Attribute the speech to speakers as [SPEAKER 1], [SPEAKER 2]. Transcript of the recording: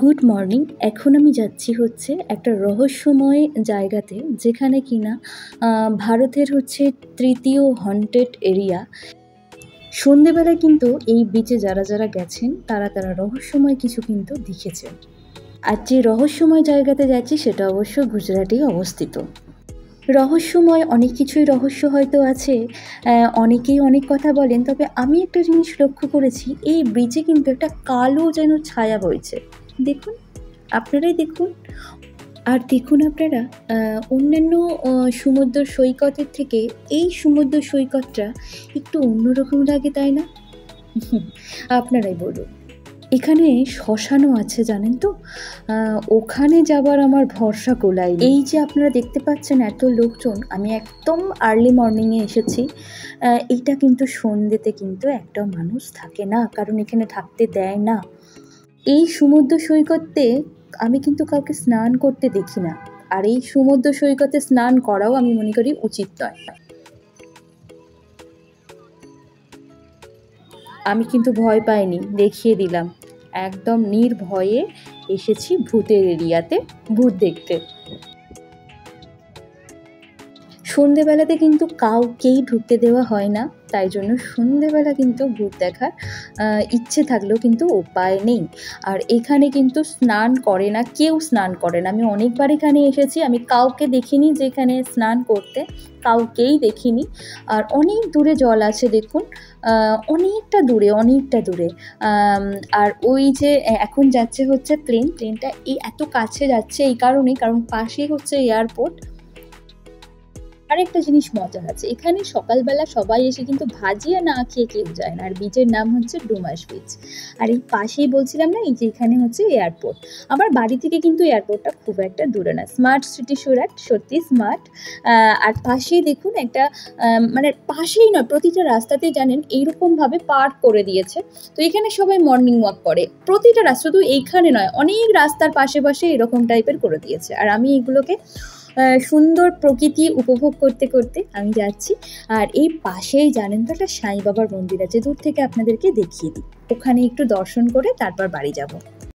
[SPEAKER 1] Good morning. এখন আমি যাচ্ছি হচ্ছে একটা রহস্যময় জায়গাতে, যেখানে কিনা ভারতের হচ্ছে তৃতীয় হন্টেড এরিয়া। সন্ধেবেলায় কিন্তু এই বিচে যারা যারা গেছেন তারা রহস্যময় কিছু কিন্তু দেখেছেন। আর যে রহস্যময় জায়গাতে যাচ্ছি সেটা অবশ্য গুজরাটেই অবস্থিত। রহস্যময় অনেক কিছুই রহস্য হয়তো আছে, অনেকেই অনেক কথা বলেন, তবে আমি একটা জিনিস লক্ষ্য করেছি, এই ব্রিজে কিন্তু একটা কালো যেন ছায়া বইছে। দেখুন, আপনারাই দেখুন। আর দেখুন আপনারা, অন্যান্য সমুদ্র সৈকতের থেকে এই সমুদ্র সৈকতটা একটু অন্যরকম লাগে, তাই না? আপনারাই বলুন। এখানে শ্মশানও আছে, জানেন তো? ওখানে যাবার আমার ভরসা গোলাই। এই যে আপনারা দেখতে পাচ্ছেন এত লোকজন, আমি একদম আর্লি মর্নিংয়ে এসেছি। এটা কিন্তু সন্ধ্যেতে কিন্তু একটাও মানুষ থাকে না, কারণ এখানে থাকতে দেয় না। এই সমুদ্র সৈকতে আমি কিন্তু কাউকে স্নান করতে দেখি না, আর এই সমুদ্র সৈকতে স্নান করাও আমি মনে করি উচিত নয়। আমি কিন্তু ভয় পাইনি, দেখিয়ে দিলাম, একদম নির্ভয়ে এসেছি ভূতের এরিয়াতে ভূত দেখতে। সন্ধেবেলাতে কিন্তু কাউকেই ঢুকতে দেওয়া হয় না, তাই জন্য সন্ধেবেলা কিন্তু ভূত দেখার ইচ্ছে থাকলেও কিন্তু উপায় নেই। আর এখানে কিন্তু স্নান করে না, কেউ স্নান করে না। আমি অনেকবার এখানে এসেছি, আমি কাউকে দেখিনি যে এখানে স্নান করতে, কাউকেই দেখিনি। আর অনেক দূরে জল আছে, দেখুন, অনেকটা দূরে। আর ওই যে এখন যাচ্ছে হচ্ছে প্লেনটা এই এত কাছে যাচ্ছে এই কারণেই, কারণ পাশেই হচ্ছে এয়ারপোর্ট। আরেকটা জিনিস মজার আছে, এখানে সকালবেলা সবাই এসে কিন্তু ভাজিয়া না খেয়ে কেউ যায় না। আর বিচের নাম হচ্ছে ডুমাস বিচ। আর এই পাশেই বলছিলাম না, এই যে এখানে হচ্ছে এয়ারপোর্ট। আমার বাড়ি থেকে কিন্তু এয়ারপোর্টটা খুব একটা দূরে না। স্মার্ট সিটি সুরাট, সত্যি স্মার্ট। আর পাশেই দেখুন একটা, মানে পাশেই নয়, প্রতিটা রাস্তাতেই জানেন এইরকমভাবে পার্ক করে দিয়েছে। তো এখানে সবাই মর্নিং ওয়াক করে, প্রতিটা রাস্তা, শুধু এইখানে নয়, অনেক রাস্তার পাশে পাশে এরকম টাইপের করে দিয়েছে। আর আমি এগুলোকে সুন্দর প্রকৃতি উপভোগ করতে করতে আমি যাচ্ছি। আর এই পাশেই জানেন তো একটা সাই বাবার মন্দির আছে, দূর থেকে আপনাদেরকে দেখিয়ে দিই। ওখানে একটু দর্শন করে তারপর বাড়ি যাব।